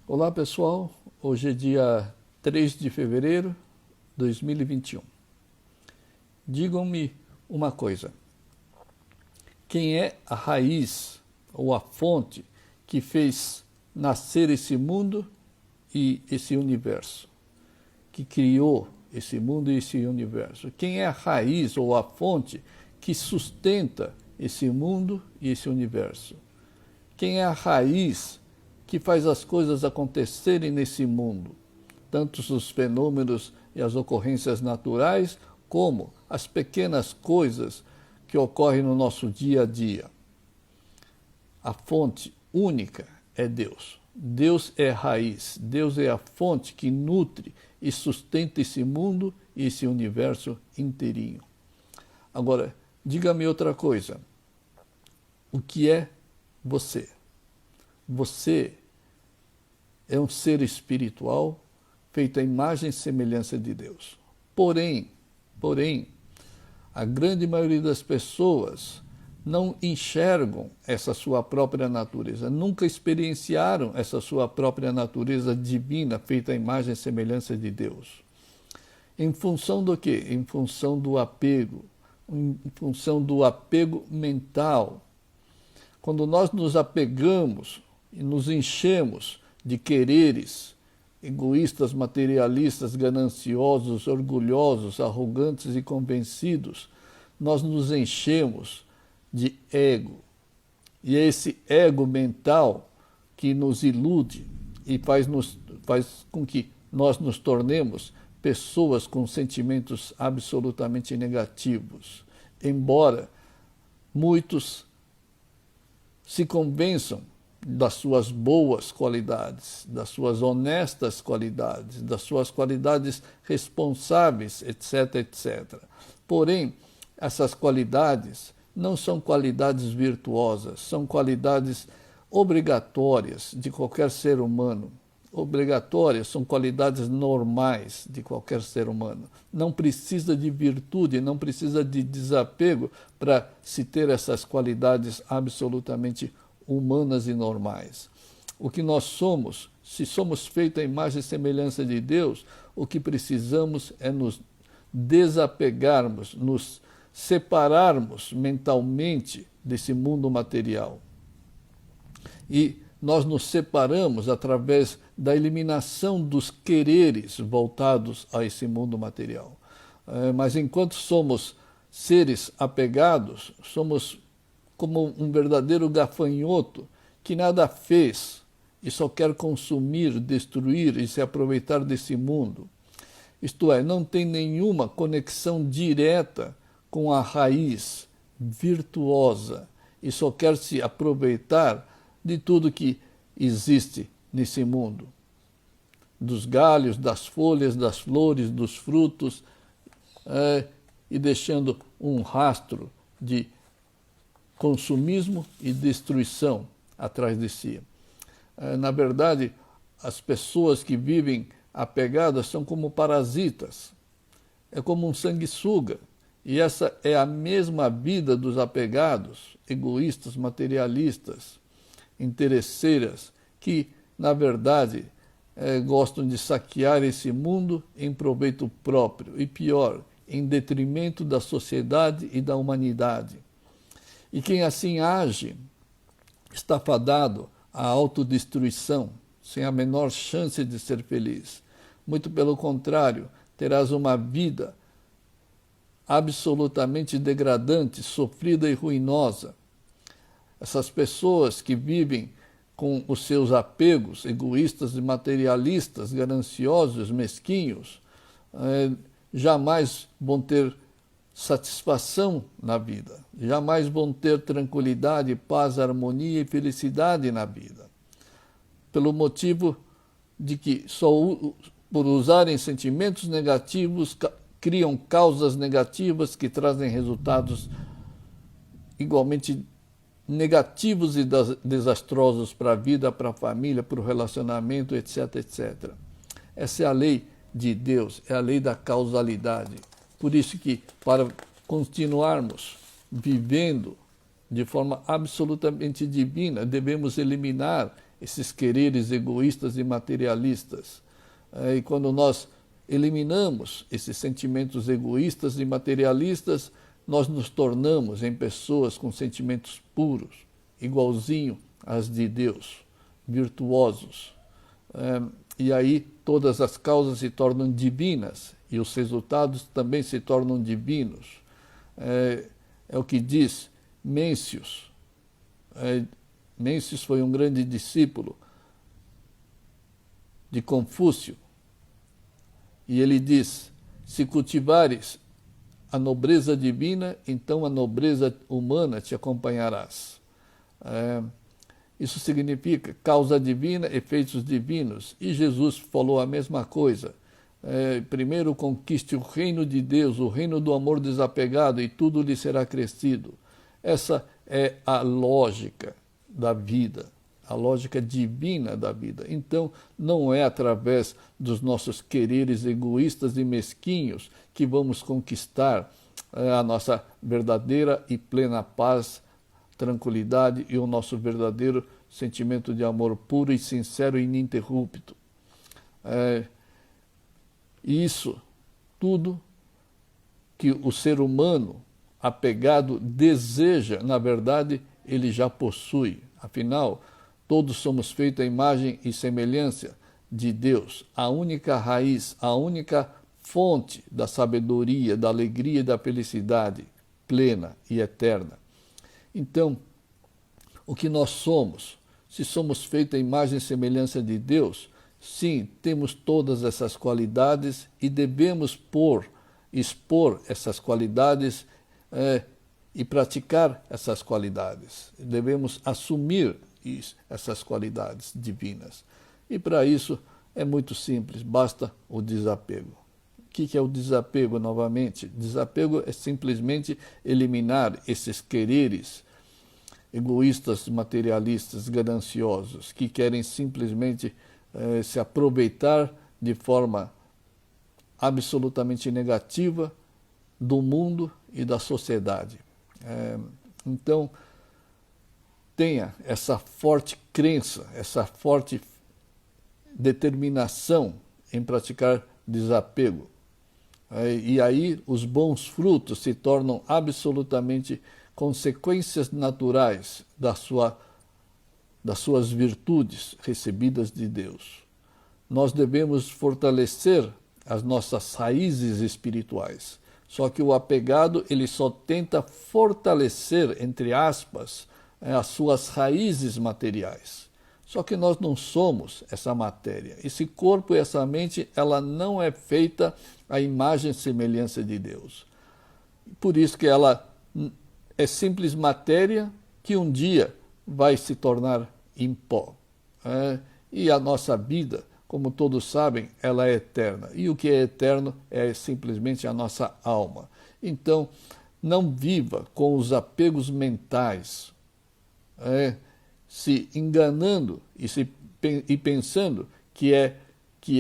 Olá pessoal, hoje é dia 3 de fevereiro de 2021. Digam-me uma coisa, quem é a raiz ou a fonte que fez nascer esse mundo e esse universo? Que criou esse mundo e esse universo? Quem é a raiz ou a fonte que sustenta esse mundo e esse universo? Quem é a raiz que faz as coisas acontecerem nesse mundo? Tanto os fenômenos e as ocorrências naturais, como as pequenas coisas que ocorrem no nosso dia a dia. A fonte única é Deus. Deus é a raiz, Deus é a fonte que nutre e sustenta esse mundo e esse universo inteirinho. Agora, diga-me outra coisa. O que é você? Você é um ser espiritual feito à imagem e semelhança de Deus. Porém, a grande maioria das pessoas não enxergam essa sua própria natureza, nunca experienciaram essa sua própria natureza divina feita à imagem e semelhança de Deus. Em função do quê? Em função do apego, em função do apego mental. Quando nós nos apegamos e nos enchemos de quereres egoístas, materialistas, gananciosos, orgulhosos, arrogantes e convencidos, nós nos enchemos de ego. E é esse ego mental que nos ilude e faz com que nós nos tornemos pessoas com sentimentos absolutamente negativos. Embora muitos se convençam das suas boas qualidades, das suas honestas qualidades, das suas qualidades responsáveis, etc, etc. Porém, essas qualidades não são qualidades virtuosas, são qualidades obrigatórias de qualquer ser humano. Obrigatórias são qualidades normais de qualquer ser humano. Não precisa de virtude, não precisa de desapego para se ter essas qualidades absolutamente humanas e normais. O que nós somos, se somos feitos à imagem e semelhança de Deus, o que precisamos é nos desapegarmos, nos separarmos mentalmente desse mundo material. E nós nos separamos através da eliminação dos quereres voltados a esse mundo material. Mas enquanto somos seres apegados, somos como um verdadeiro gafanhoto que nada fez e só quer consumir, destruir e se aproveitar desse mundo. Isto é, não tem nenhuma conexão direta com a raiz virtuosa e só quer se aproveitar de tudo que existe nesse mundo. Dos galhos, das folhas, das flores, dos frutos, e deixando um rastro de consumismo e destruição atrás de si. Na verdade, as pessoas que vivem apegadas são como parasitas, é como um sanguessuga, e essa é a mesma vida dos apegados, egoístas, materialistas, interesseiras, que, na verdade, gostam de saquear esse mundo em proveito próprio, e pior, em detrimento da sociedade e da humanidade. E quem assim age está fadado à autodestruição, sem a menor chance de ser feliz. Muito pelo contrário, terás uma vida absolutamente degradante, sofrida e ruinosa. Essas pessoas que vivem com os seus apegos egoístas e materialistas, gananciosos, mesquinhos, jamais vão ter satisfação na vida, jamais vão ter tranquilidade, paz, harmonia e felicidade na vida. Pelo motivo de que só por usarem sentimentos negativos criam causas negativas que trazem resultados igualmente negativos e desastrosos para a vida, para a família, para o relacionamento, etc, etc. Essa é a lei de Deus, é a lei da causalidade. Por isso que, para continuarmos vivendo de forma absolutamente divina, devemos eliminar esses quereres egoístas e materialistas. E quando nós eliminamos esses sentimentos egoístas e materialistas, nós nos tornamos em pessoas com sentimentos puros, igualzinho às de Deus, virtuosos. E aí todas as causas se tornam divinas e os resultados também se tornam divinos. É o que diz Mêncios. Mêncios foi um grande discípulo de Confúcio. E ele diz: se cultivares a nobreza divina, então a nobreza humana te acompanharás. Isso significa causa divina, efeitos divinos. E Jesus falou a mesma coisa. Primeiro conquiste o reino de Deus, o reino do amor desapegado, e tudo lhe será acrescido. Essa é a lógica da vida, a lógica divina da vida. Então, não é através dos nossos quereres egoístas e mesquinhos que vamos conquistar a nossa verdadeira e plena paz, tranquilidade e o nosso verdadeiro sentimento de amor puro e sincero e ininterrupto. Isso tudo que o ser humano apegado deseja, na verdade, ele já possui. Afinal, todos somos feitos à imagem e semelhança de Deus, a única raiz, a única fonte da sabedoria, da alegria e da felicidade plena e eterna. Então, o que nós somos? Se somos feitos à imagem e semelhança de Deus, sim, temos todas essas qualidades e devemos expor essas qualidades e praticar essas qualidades. Devemos assumir essas qualidades divinas. E para isso é muito simples, basta o desapego. O que é o desapego, novamente? Desapego é simplesmente eliminar esses quereres egoístas, materialistas, gananciosos, que querem simplesmente se aproveitar de forma absolutamente negativa do mundo e da sociedade. Então, tenha essa forte crença, essa forte determinação em praticar desapego. E aí os bons frutos se tornam absolutamente consequências naturais das suas virtudes recebidas de Deus. Nós devemos fortalecer as nossas raízes espirituais. Só que o apegado, ele só tenta fortalecer, entre aspas, as suas raízes materiais. Só que nós não somos essa matéria. Esse corpo e essa mente, ela não é feita à imagem e semelhança de Deus. Por isso que ela é simples matéria que um dia vai se tornar em pó. E a nossa vida, como todos sabem, ela é eterna. E o que é eterno é simplesmente a nossa alma. Então, não viva com os apegos mentais, se enganando e pensando que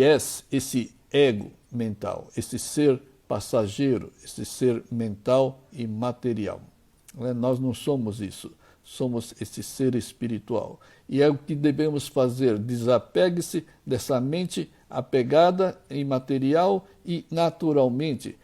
és esse ego mental, esse ser passageiro, esse ser mental e material. Nós não somos isso, somos esse ser espiritual. E é o que devemos fazer, desapegue-se dessa mente apegada em material e, naturalmente,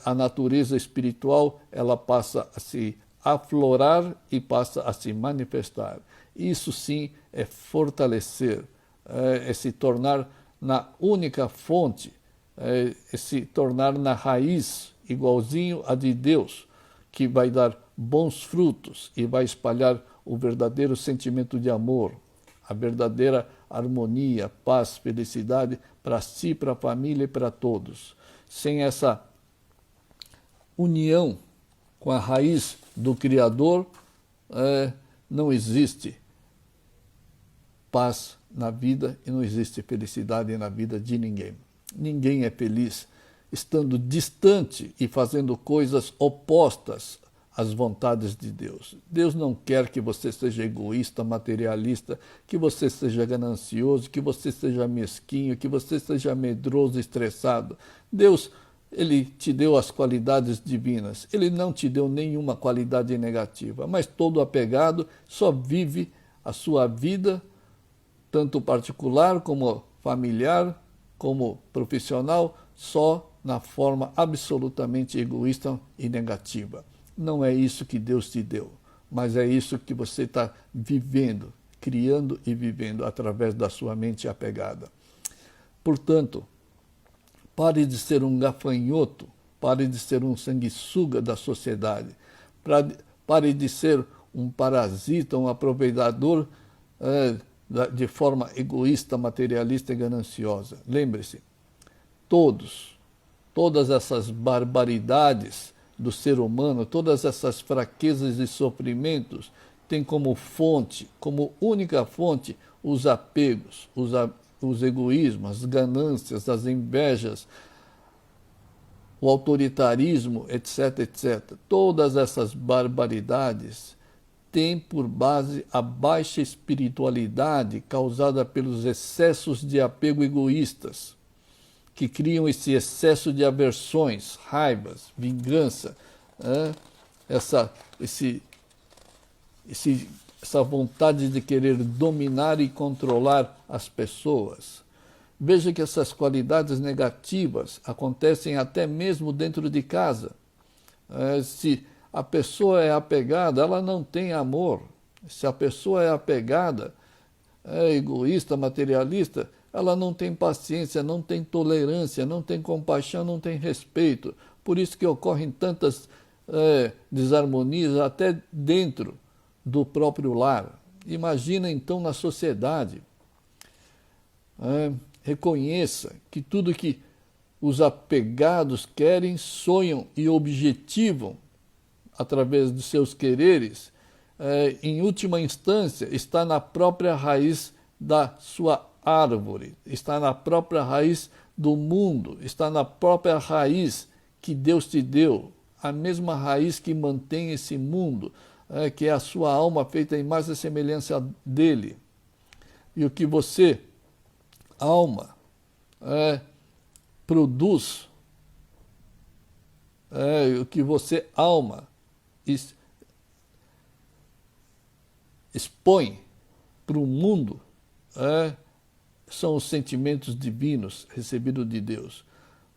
a natureza espiritual ela passa a se aflorar e passa a se manifestar. Isso sim é fortalecer, é se tornar na única fonte, é se tornar na raiz, igualzinho a de Deus, que vai dar bons frutos e vai espalhar o verdadeiro sentimento de amor, a verdadeira harmonia, paz, felicidade para si, para a família e para todos. Sem essa união com a raiz do Criador, não existe paz na vida e não existe felicidade na vida de ninguém. Ninguém é feliz estando distante e fazendo coisas opostas às vontades de Deus. Deus não quer que você seja egoísta, materialista, que você seja ganancioso, que você seja mesquinho, que você seja medroso, estressado. Deus, Ele te deu as qualidades divinas. Ele não te deu nenhuma qualidade negativa, mas todo apegado só vive a sua vida tanto particular como familiar, como profissional, só na forma absolutamente egoísta e negativa. Não é isso que Deus te deu, mas é isso que você está vivendo, criando e vivendo através da sua mente apegada. Portanto, pare de ser um gafanhoto, pare de ser um sanguessuga da sociedade, pare de ser um parasita, um aproveitador de forma egoísta, materialista e gananciosa. Lembre-se, todas essas barbaridades do ser humano, todas essas fraquezas e sofrimentos têm como fonte, como única fonte, os apegos, os egoísmos, as ganâncias, as invejas, o autoritarismo, etc, etc. Todas essas barbaridades têm por base a baixa espiritualidade causada pelos excessos de apego egoístas, que criam esse excesso de aversões, raivas, vingança, essa vontade de querer dominar e controlar as pessoas. Veja que essas qualidades negativas acontecem até mesmo dentro de casa. Se a pessoa é apegada, ela não tem amor. Se a pessoa é apegada, é egoísta, materialista, ela não tem paciência, não tem tolerância, não tem compaixão, não tem respeito. Por isso que ocorrem tantas desarmonias até dentro do próprio lar. Imagina então na sociedade. Reconheça que tudo que os apegados querem, sonham e objetivam através de seus quereres, em última instância, está na própria raiz da sua árvore, está na própria raiz do mundo, está na própria raiz que Deus te deu, a mesma raiz que mantém esse mundo, que é a sua alma feita em imagem e semelhança dele. E o que você, alma, produz, o que você, alma, expõe para o mundo, são os sentimentos divinos recebidos de Deus,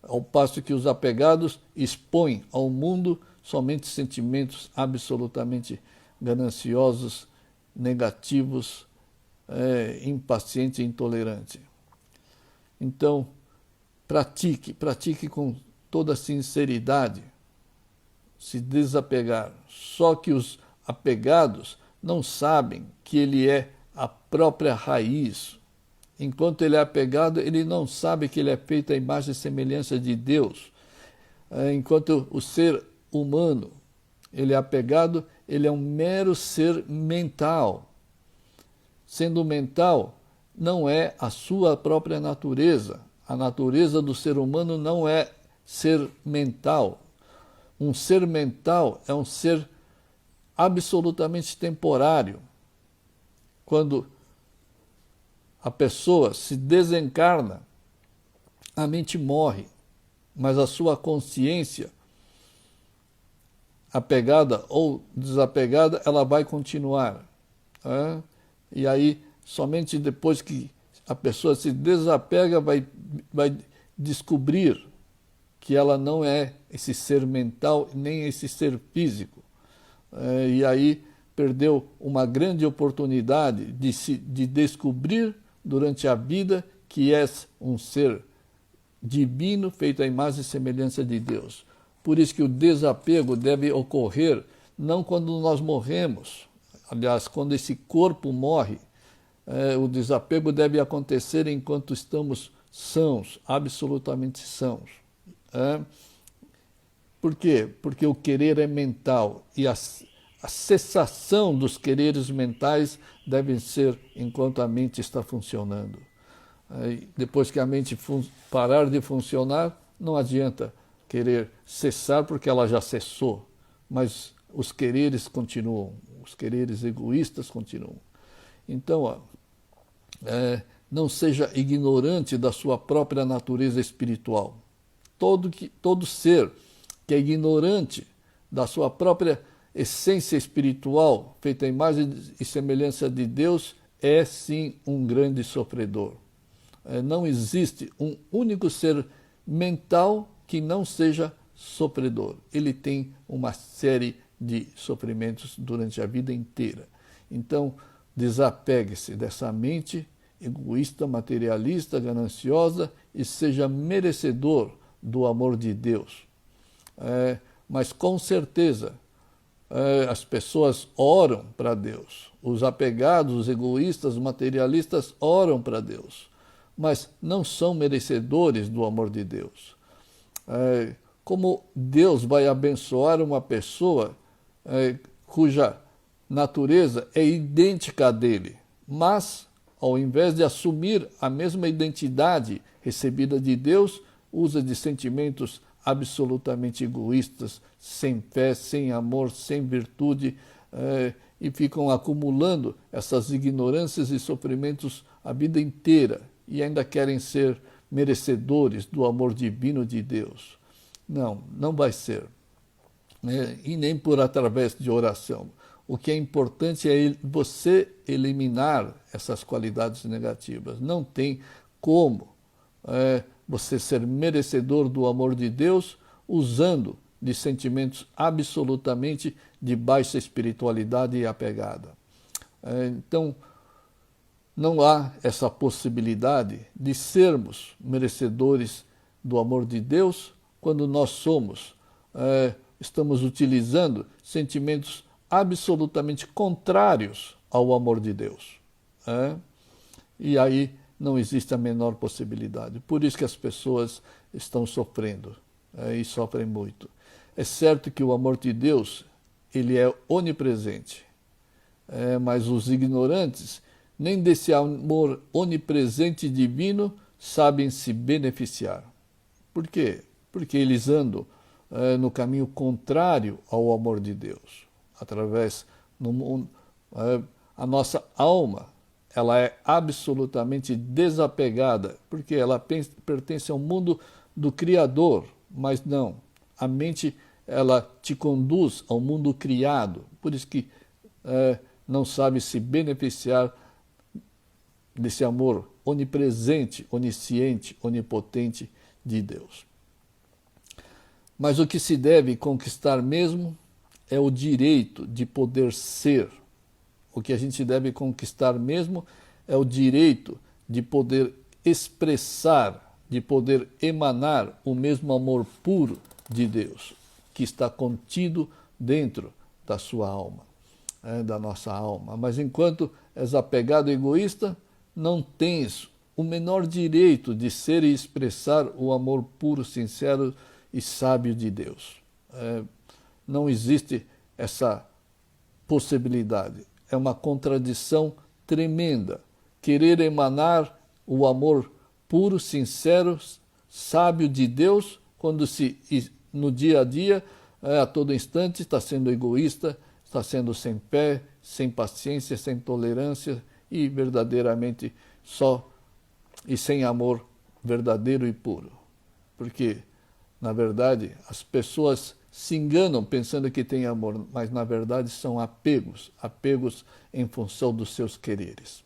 ao passo que os apegados expõem ao mundo somente sentimentos absolutamente gananciosos, negativos, impacientes e intolerantes. Então, pratique com toda sinceridade se desapegar. Só que os apegados não sabem que ele é a própria raiz. Enquanto ele é apegado, ele não sabe que ele é feito à imagem e semelhança de Deus. Enquanto o ser humano, ele é apegado, ele é um mero ser mental. Sendo mental, não é a sua própria natureza. A natureza do ser humano não é ser mental. Um ser mental é um ser absolutamente temporário. Quando a pessoa se desencarna, a mente morre, mas a sua consciência, apegada ou desapegada, ela vai continuar. E aí, somente depois que a pessoa se desapega, vai descobrir que ela não é esse ser mental, nem esse ser físico. E aí perdeu uma grande oportunidade de descobrir durante a vida que é um ser divino feito à imagem e semelhança de Deus. Por isso que o desapego deve ocorrer não quando nós morremos. Aliás, quando esse corpo morre, o desapego deve acontecer enquanto estamos sãos, absolutamente sãos. Por quê? Porque o querer é mental e a cessação dos quereres mentais deve ser enquanto a mente está funcionando. Depois que a mente parar de funcionar, não adianta querer cessar porque ela já cessou, mas os quereres continuam, os quereres egoístas continuam. Então, não seja ignorante da sua própria natureza espiritual. Todo ser que é ignorante da sua própria essência espiritual, feita à imagem e semelhança de Deus, é sim um grande sofredor. Não existe um único ser mental que não seja sofredor. Ele tem uma série de sofrimentos durante a vida inteira. Então, desapegue-se dessa mente egoísta, materialista, gananciosa e seja merecedor do amor de Deus. Mas com certeza, as pessoas oram para Deus. Os apegados, os egoístas, os materialistas oram para Deus, mas não são merecedores do amor de Deus. Como Deus vai abençoar uma pessoa cuja natureza é idêntica à dele, mas ao invés de assumir a mesma identidade recebida de Deus, usa de sentimentos absolutamente egoístas, sem fé, sem amor, sem virtude, e ficam acumulando essas ignorâncias e sofrimentos a vida inteira e ainda querem ser merecedores do amor divino de Deus. Não, não vai ser. E nem por através de oração. O que é importante é você eliminar essas qualidades negativas. Não tem como você ser merecedor do amor de Deus usando de sentimentos absolutamente de baixa espiritualidade e apegada. Então, não há essa possibilidade de sermos merecedores do amor de Deus quando nós estamos utilizando sentimentos absolutamente contrários ao amor de Deus. E aí não existe a menor possibilidade. Por isso que as pessoas estão sofrendo e sofrem muito. É certo que o amor de Deus ele é onipresente, mas os ignorantes nem desse amor onipresente divino sabem se beneficiar. Por quê? Porque eles andam no caminho contrário ao amor de Deus. A nossa alma, ela é absolutamente desapegada, porque ela pertence ao mundo do Criador, mas não. A mente, ela te conduz ao mundo criado, por isso que não sabe se beneficiar desse amor onipresente, onisciente, onipotente de Deus. Mas o que se deve conquistar mesmo é o direito de poder ser. O que a gente deve conquistar mesmo é o direito de poder expressar, de poder emanar o mesmo amor puro de Deus, que está contido dentro da sua alma, da nossa alma. Mas enquanto és apegado e egoísta, não tens o menor direito de ser e expressar o amor puro, sincero e sábio de Deus. Não existe essa possibilidade. É uma contradição tremenda. Querer emanar o amor puro, sincero, sábio de Deus, quando no dia a dia, a todo instante, está sendo egoísta, está sendo sem fé, sem paciência, sem tolerância e verdadeiramente sem amor verdadeiro e puro. Porque, na verdade, as pessoas se enganam pensando que têm amor, mas na verdade são apegos em função dos seus quereres.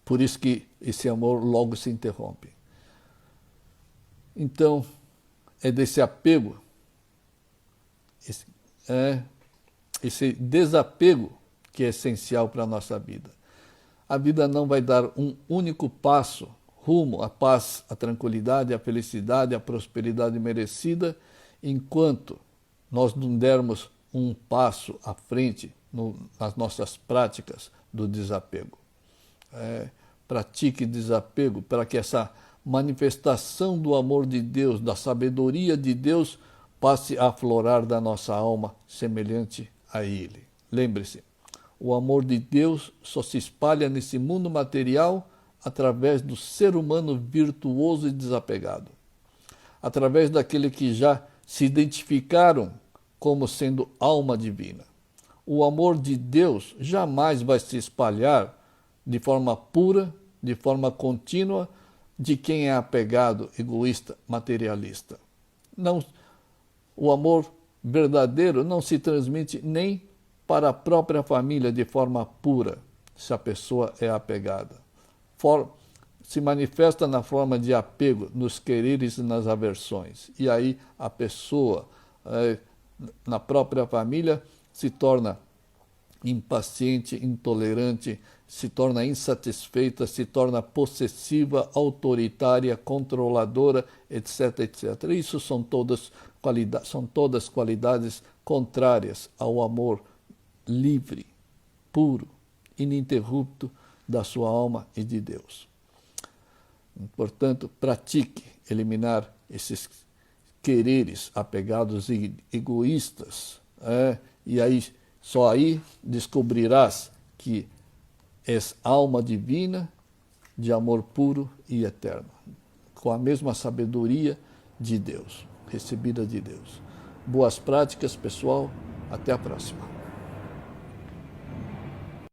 Por isso que esse amor logo se interrompe. Então, é desse apego, esse desapego que é essencial para a nossa vida. A vida não vai dar um único passo rumo à paz, à tranquilidade, à felicidade, à prosperidade merecida, enquanto nós não dermos um passo à frente nas nossas práticas do desapego. Pratique desapego para que essa manifestação do amor de Deus, da sabedoria de Deus, passe a aflorar da nossa alma semelhante a Ele. Lembre-se, o amor de Deus só se espalha nesse mundo material através do ser humano virtuoso e desapegado, através daquele que já se identificaram como sendo alma divina. O amor de Deus jamais vai se espalhar de forma pura, de forma contínua, de quem é apegado, egoísta, materialista. Não, o amor verdadeiro não se transmite nem para a própria família de forma pura, se a pessoa é apegada. Se manifesta na forma de apego nos quereres e nas aversões. E aí a pessoa, na própria família, se torna impaciente, intolerante, se torna insatisfeita, se torna possessiva, autoritária, controladora, etc, etc. Isso são todas qualidades contrárias ao amor livre, puro, ininterrupto da sua alma e de Deus. Portanto, pratique eliminar esses quereres apegados e egoístas, e aí só aí descobrirás que és alma divina, de amor puro e eterno, com a mesma sabedoria de Deus, recebida de Deus. Boas práticas, pessoal. Até a próxima.